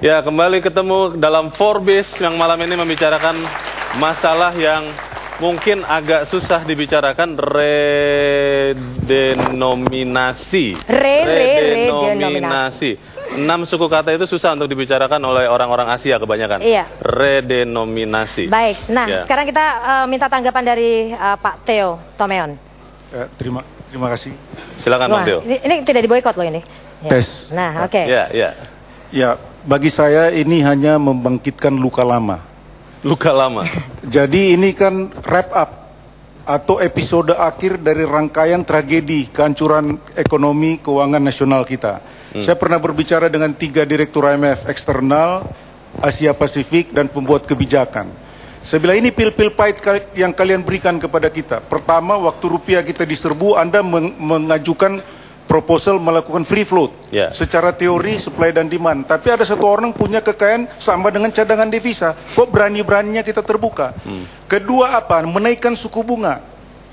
Ya, kembali ketemu dalam Forbes yang malam ini membicarakan masalah yang mungkin agak susah dibicarakan, redenominasi. Redenominasi. 6 suku kata itu susah untuk dibicarakan oleh orang-orang Asia kebanyakan. Iya. Redenominasi. Baik, nah sekarang kita minta tanggapan dari Pak Theo Tomeon. Terima kasih. Silakan Pak Theo. Ini tidak diboikot loh ini. Ya. Tes. Nah, oke. Ya, bagi saya ini hanya membangkitkan luka lama. Luka lama. Jadi ini kan wrap up atau episode akhir dari rangkaian tragedi kehancuran ekonomi keuangan nasional kita. Saya pernah berbicara dengan 3 direktur IMF eksternal, Asia Pasifik, dan pembuat kebijakan. Saya bilang ini pil-pil pahit yang kalian berikan kepada kita. Pertama, waktu rupiah kita diserbu, Anda mengajukan proposal melakukan free float. Secara teori supply dan demand. Tapi ada satu orang punya kekayaan sama dengan cadangan devisa. Kok berani-beraninya kita terbuka? Kedua apa? Menaikkan suku bunga.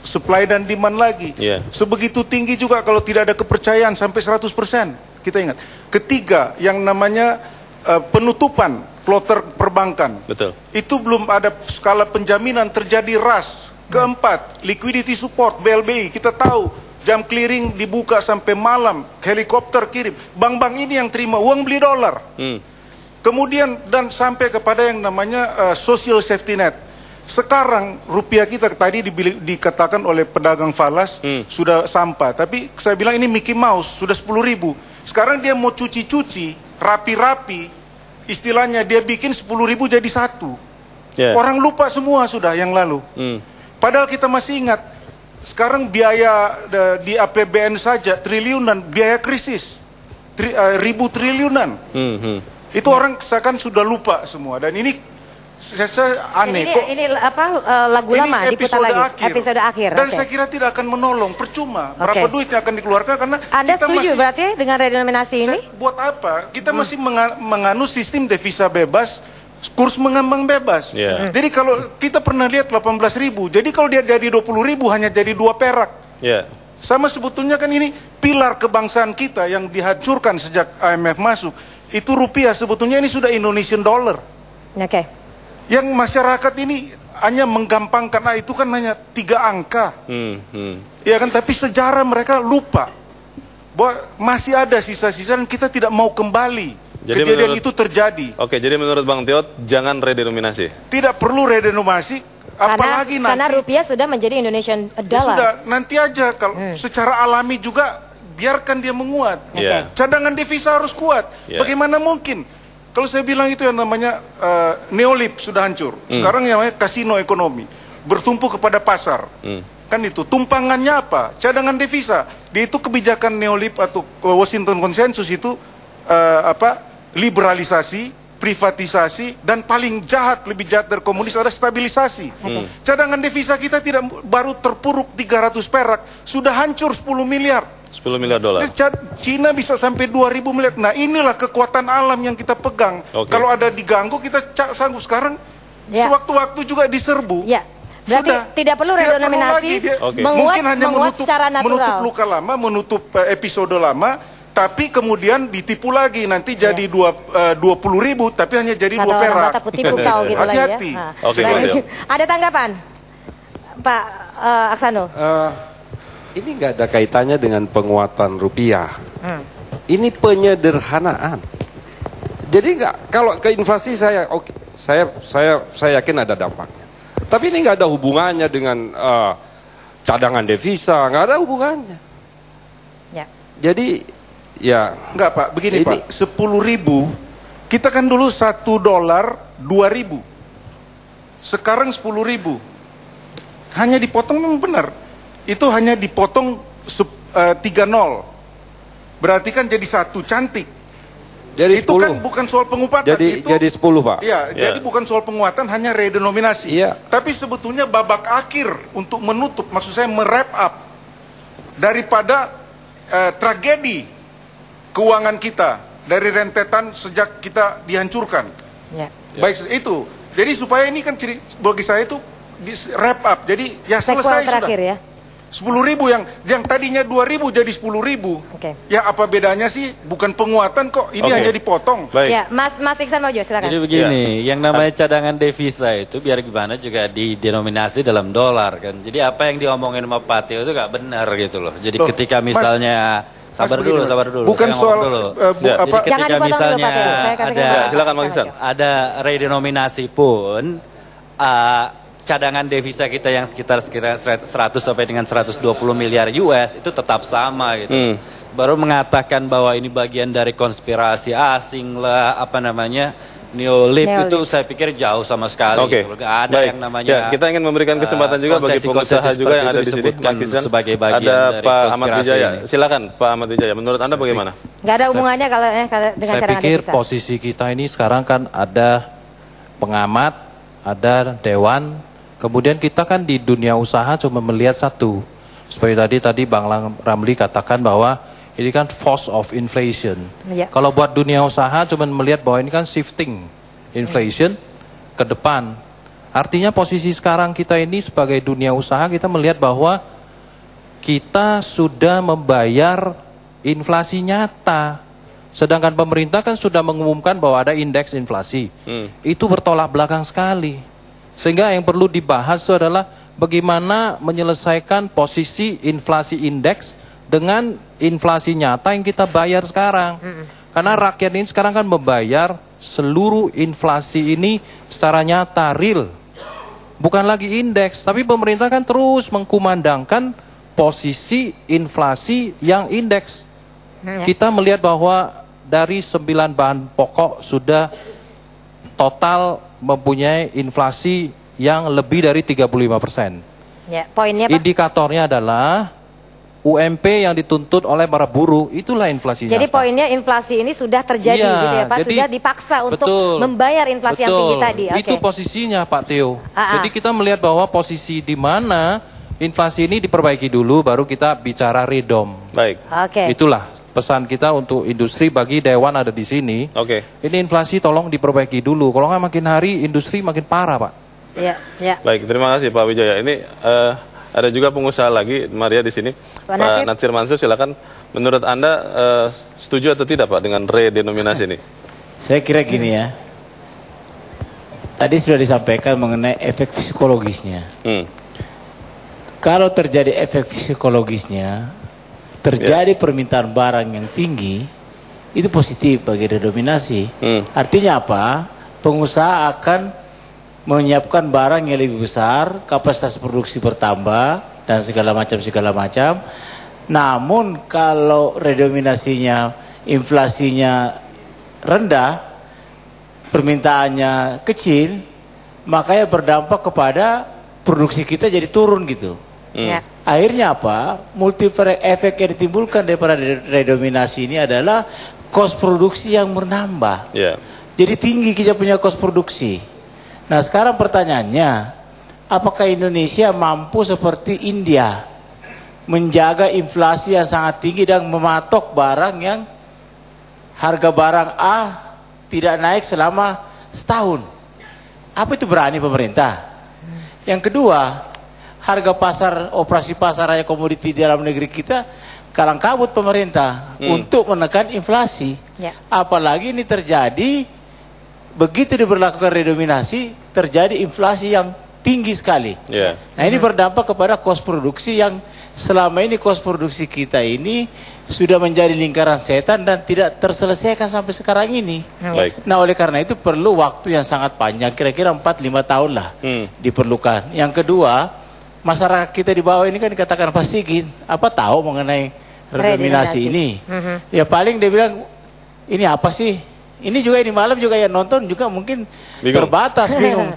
Supply dan demand lagi. Sebegitu tinggi juga kalau tidak ada kepercayaan sampai 100%. Kita ingat. Ketiga, yang namanya penutupan plotter perbankan. Betul. Itu belum ada skala penjaminan, terjadi ras. Keempat, liquidity support BLBI. Kita tahu jam clearing dibuka sampai malam, helikopter kirim. Bank-bank ini yang terima uang beli dolar. Kemudian dan sampai kepada yang namanya social safety net. Sekarang rupiah kita tadi dikatakan oleh pedagang falas sudah sampah. Tapi saya bilang ini Mickey Mouse, sudah 10.000. Sekarang dia mau cuci-cuci, rapi-rapi. Istilahnya dia bikin 10.000 jadi 1. Orang lupa semua sudah yang lalu. Padahal kita masih ingat. Sekarang biaya di APBN saja triliunan, biaya krisis ribu triliunan. Itu orang seakan sudah lupa semua. Dan ini saya aneh kok. Ini lagu lama diputar lagi, episode akhir. Dan saya kira tidak akan menolong, percuma. Berapa duit yang akan dikeluarkan karena Anda kita setuju masih, berarti dengan redenominasi ini? Buat apa? Kita masih menganut sistem devisa bebas, kurs mengambang bebas. Jadi kalau kita pernah lihat 18.000, jadi kalau dia jadi 20.000 hanya jadi 2 perak. Sama sebetulnya kan ini pilar kebangsaan kita yang dihancurkan sejak IMF masuk. Itu rupiah sebetulnya ini sudah Indonesian dollar. Yang masyarakat ini hanya menggampangkan, itu kan hanya 3 angka. Ya kan, tapi sejarah mereka lupa bahwa masih ada sisa-sisa dan kita tidak mau kembali. Jadi kejadian itu terjadi. Oke, jadi menurut Bang Tiot jangan redenominasi. Tidak perlu redenominasi, apalagi nanti. Karena rupiah sudah menjadi Indonesian dollar. Sudah, nanti aja kalau secara alami juga biarkan dia menguat. Cadangan devisa harus kuat. Bagaimana mungkin? Kalau saya bilang itu yang namanya neolib sudah hancur. Sekarang yang namanya kasino ekonomi. Bertumpu kepada pasar. Kan itu tumpangannya apa? Cadangan devisa. Dia itu kebijakan neolib atau Washington Consensus itu liberalisasi, privatisasi, dan paling jahat, lebih jahat dari komunis ada stabilisasi. Cadangan devisa kita tidak baru terpuruk 300 perak, sudah hancur 10 miliar. 10 miliar dolar. Cina bisa sampai 2.000 miliar. Nah inilah kekuatan alam yang kita pegang. Kalau ada diganggu kita sanggup. Sekarang sewaktu-waktu juga diserbu. Berarti sudah, tidak perlu redenominasi, mungkin hanya secara natural. Menutup luka lama, menutup episode lama. Tapi kemudian ditipu lagi, nanti jadi 20.000, tapi hanya jadi 2 perak. Takut tipu kau gitu lah ya. Hati-hati. Ada tanggapan, Pak Aksano? Ini nggak ada kaitannya dengan penguatan rupiah. Ini penyederhanaan. Jadi kalau ke inflasi saya yakin ada dampaknya. Tapi ini nggak ada hubungannya dengan cadangan devisa, nggak ada hubungannya. Jadi enggak Pak, begini Pak, 10.000 kita kan dulu $1 2.000, sekarang 10.000 hanya dipotong, memang benar itu hanya dipotong 30, berarti kan jadi 1 cantik. Jadi itu 10. Kan bukan soal penguatan, jadi 10 Pak. Jadi bukan soal penguatan, hanya redenominasi. Tapi sebetulnya babak akhir untuk menutup, maksud saya merap up daripada tragedi keuangan kita dari rentetan sejak kita dihancurkan. Baik itu. Jadi supaya ini kan bagi saya itu wrap up. Jadi ya selesai sudah. 10.000 yang tadinya 2.000 jadi 10.000. Oke. Ya apa bedanya sih? Bukan penguatan kok, ini hanya dipotong. Baik. Ya, Mas Iksan Mojo, silakan. Jadi begini, yang namanya cadangan devisa itu biar gimana juga didenominasi dalam dolar kan. Jadi apa yang diomongin sama Pak Teo itu gak benar gitu loh. Jadi ketika misalnya sabar dulu. Bukan soal Jadi ketika Jangan dipotong dulu, misalnya Pak Teo. Saya kasih ada, kesempatan. silakan Mas Iksan. ada redenominasi pun cadangan devisa kita yang sekitar 100 sampai dengan 120 miliar US itu tetap sama gitu. Baru mengatakan bahwa ini bagian dari konspirasi asing lah, apa namanya, neolib itu saya pikir jauh sama sekali. Oke. Gitu. Gak ada Baik. yang namanya. Ya, kita ingin memberikan kesempatan juga bagi pengusaha juga yang ada di sini. Mas Iksan, sebagai bagian ada dari Pak Ahmad konspirasi Wijaya. ini. Silakan Pak Ahmad Wijaya. Menurut Anda bagaimana? Nggak ada hubungannya kalau dengan Saya cadangan pikir devisa. posisi kita ini sekarang kan ada pengamat, ada dewan, kemudian kita kan di dunia usaha cuma melihat satu. Seperti tadi Bang Ramli katakan bahwa ini kan force of inflation. Ya. Kalau buat dunia usaha cuma melihat bahwa ini kan shifting inflation ke depan. Artinya posisi sekarang kita ini sebagai dunia usaha kita melihat bahwa kita sudah membayar inflasi nyata. Sedangkan pemerintah kan sudah mengumumkan bahwa ada indeks inflasi. Itu bertolak belakang sekali. Sehingga yang perlu dibahas itu adalah bagaimana menyelesaikan posisi inflasi indeks dengan inflasi nyata yang kita bayar sekarang. Karena rakyat ini sekarang kan membayar seluruh inflasi ini secara nyata, real. Bukan lagi indeks, tapi pemerintah kan terus mengkumandangkan posisi inflasi yang indeks. Kita melihat bahwa dari 9 bahan pokok sudah total mempunyai inflasi yang lebih dari 35%. Ya, poinnya Pak. Indikatornya adalah UMP yang dituntut oleh para buruh, itulah inflasi Jadi nyata. poinnya inflasi ini sudah terjadi Iya, gitu ya Pak, jadi- sudah dipaksa untuk betul, membayar inflasi yang tinggi tadi. Oke. Itu posisinya Pak Teo. Ah. Jadi kita melihat bahwa posisi di mana inflasi ini diperbaiki dulu, baru kita bicara redom. Baik. Oke. Itulah pesan kita untuk industri bagi Dewan ada di sini. Oke. Ini inflasi tolong diperbaiki dulu. Kalau nggak makin hari industri makin parah Pak. Ya. Baik, terima kasih Pak Wijaya. Ini ada juga pengusaha lagi, Maria di sini. Pak Natsir Mansur, silakan. Menurut Anda setuju atau tidak Pak dengan redenominasi ini? Saya kira gini ya. Tadi sudah disampaikan mengenai efek psikologisnya. Kalau terjadi efek psikologisnya, terjadi permintaan barang yang tinggi, itu positif bagi redenominasi. Artinya apa? Pengusaha akan menyiapkan barang yang lebih besar, kapasitas produksi bertambah, dan segala macam. Namun kalau redenominasinya, inflasinya rendah, permintaannya kecil, makanya berdampak kepada produksi kita jadi turun gitu. Ya. Akhirnya apa? Multi efek yang ditimbulkan daripada redenominasi ini adalah kos produksi yang menambah. Ya. Jadi tinggi kita punya kos produksi. Nah sekarang pertanyaannya, apakah Indonesia mampu seperti India menjaga inflasi yang sangat tinggi dan mematok barang yang harga barang A tidak naik selama setahun? Apa itu berani pemerintah? Yang kedua, harga pasar, operasi pasar raya komoditi di dalam negeri kita kalang kabut pemerintah untuk menekan inflasi. Ya. Apalagi ini terjadi begitu diberlakukan redenominasi, terjadi inflasi yang tinggi sekali. Ya. Nah ini berdampak kepada kos produksi yang selama ini kos produksi kita ini sudah menjadi lingkaran setan dan tidak terselesaikan sampai sekarang ini. Baik. Nah oleh karena itu perlu waktu yang sangat panjang, kira-kira 4-5 tahun lah diperlukan. Yang kedua, masyarakat kita di bawah ini kan dikatakan Pak Sigin, apa tahu mengenai redenominasi ini? Ya paling dia bilang, ini apa sih? Ini juga ini malam juga yang nonton juga mungkin Bingung. terbatas, bingung.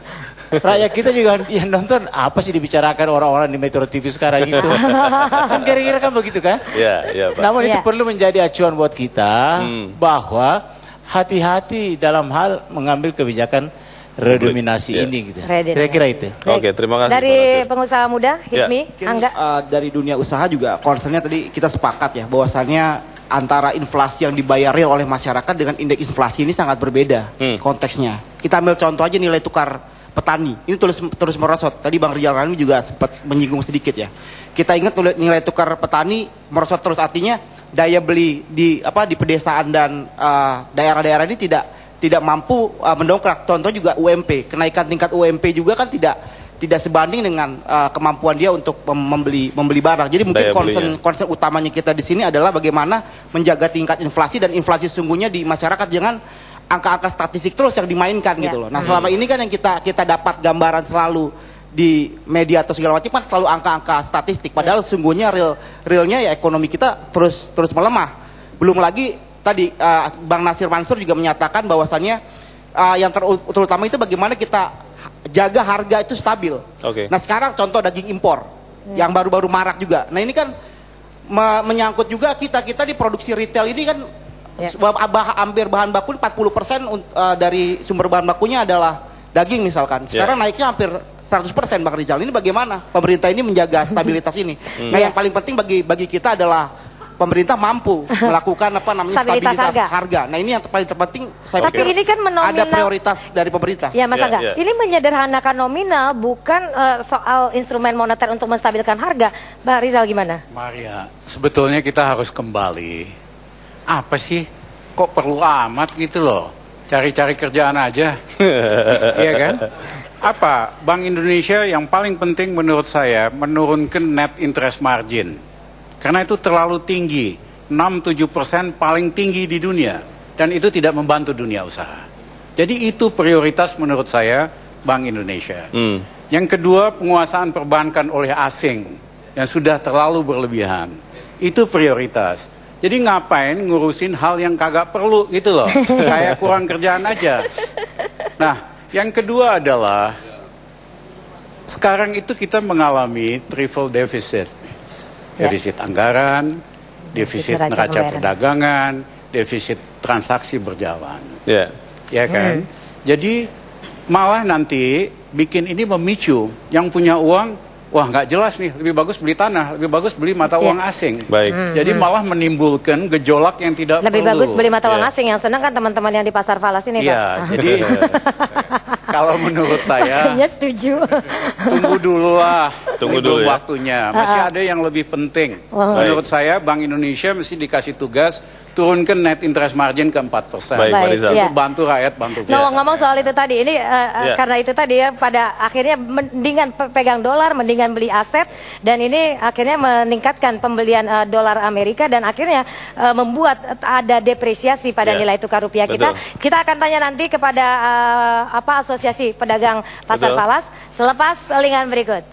Rakyat kita juga yang nonton, apa sih dibicarakan orang-orang di Metro TV sekarang itu? Kan kira-kira kan begitu kan? Ya, Pak. Namun itu Ya. perlu menjadi acuan buat kita bahwa hati-hati dalam hal mengambil kebijakan redenominasi Ya. ini gitu. Redenominasi. Kira-kira itu. Oke, terima kasih. Dari Pak Natsir. pengusaha muda, Hipmi, Angga. Dari dunia usaha juga concernnya tadi kita sepakat ya bahwasannya antara inflasi yang dibayar oleh masyarakat dengan indeks inflasi ini sangat berbeda konteksnya. Kita ambil contoh aja nilai tukar petani. Ini terus merosot. Tadi Bang Rizal Ramli juga sempat menyinggung sedikit ya. Kita ingat nilai tukar petani merosot terus, artinya daya beli di pedesaan dan daerah-daerah ini tidak mampu mendongkrak. Contoh juga UMP, kenaikan tingkat UMP juga kan tidak sebanding dengan kemampuan dia untuk membeli barang. Jadi mungkin concern utamanya kita di sini adalah bagaimana menjaga tingkat inflasi, dan inflasi sesungguhnya di masyarakat jangan angka-angka statistik terus yang dimainkan gitu loh. Nah, selama ini kan yang kita dapat gambaran selalu di media atau segala macam kan selalu angka-angka statistik, padahal sesungguhnya realnya ya ekonomi kita terus melemah. Belum lagi tadi Bang Natsir Mansur juga menyatakan bahwasannya yang terutama itu bagaimana kita jaga harga itu stabil. Nah, sekarang contoh daging impor yang baru-baru marak juga. Nah, ini kan menyangkut juga kita di produksi retail ini kan hampir bahan baku 40% dari sumber bahan bakunya adalah daging misalkan. Sekarang naiknya hampir 100% Bang Rizal. Ini bagaimana pemerintah ini menjaga stabilitas ini? Nah, yang paling penting bagi kita adalah pemerintah mampu melakukan stabilitas harga. Nah, ini yang paling terpenting. Saya pikir ini kan ada prioritas dari pemerintah. Ya, Mas Angga. Ini menyederhanakan nominal, bukan soal instrumen moneter untuk menstabilkan harga. Bang Rizal gimana? Maria, sebetulnya kita harus kembali. Apa sih? Kok perlu amat gitu loh? Cari-cari kerjaan aja. Iya kan? Apa? Bank Indonesia yang paling penting menurut saya menurunkan net interest margin. Karena itu terlalu tinggi. 6-7% paling tinggi di dunia. Dan itu tidak membantu dunia usaha. Jadi itu prioritas menurut saya Bank Indonesia. Yang kedua, penguasaan perbankan oleh asing yang sudah terlalu berlebihan. Itu prioritas. Jadi ngapain ngurusin hal yang kagak perlu gitu loh. Kayak kurang kerjaan aja. Nah, yang kedua adalah sekarang itu kita mengalami triple deficit. Defisit anggaran, defisit neraca perdagangan, defisit transaksi berjalan. Ya kan? Jadi malah nanti bikin ini memicu yang punya uang, wah nggak jelas nih, lebih bagus beli tanah, lebih bagus beli mata uang asing. Jadi malah menimbulkan gejolak yang tidak lebih perlu. Bagus beli mata uang asing, yang senang kan teman-teman yang di pasar falas ini. Iya, jadi kalau menurut saya, ya setuju. Tunggu dulu lah, tunggu dulu ya. Waktunya. Masih ada yang lebih penting. Menurut saya Bank Indonesia mesti dikasih tugas turunkan net interest margin ke 4%. Untuk bantu rakyat, bantu biasa. Ngomong soal itu tadi, ini karena itu tadi ya, pada akhirnya mendingan pegang dolar, mendingan beli aset, dan ini akhirnya meningkatkan pembelian dolar Amerika, dan akhirnya membuat ada depresiasi pada nilai tukar rupiah kita. Kita akan tanya nanti kepada Asosiasi Pedagang Pasar Falas selepas selingan berikut.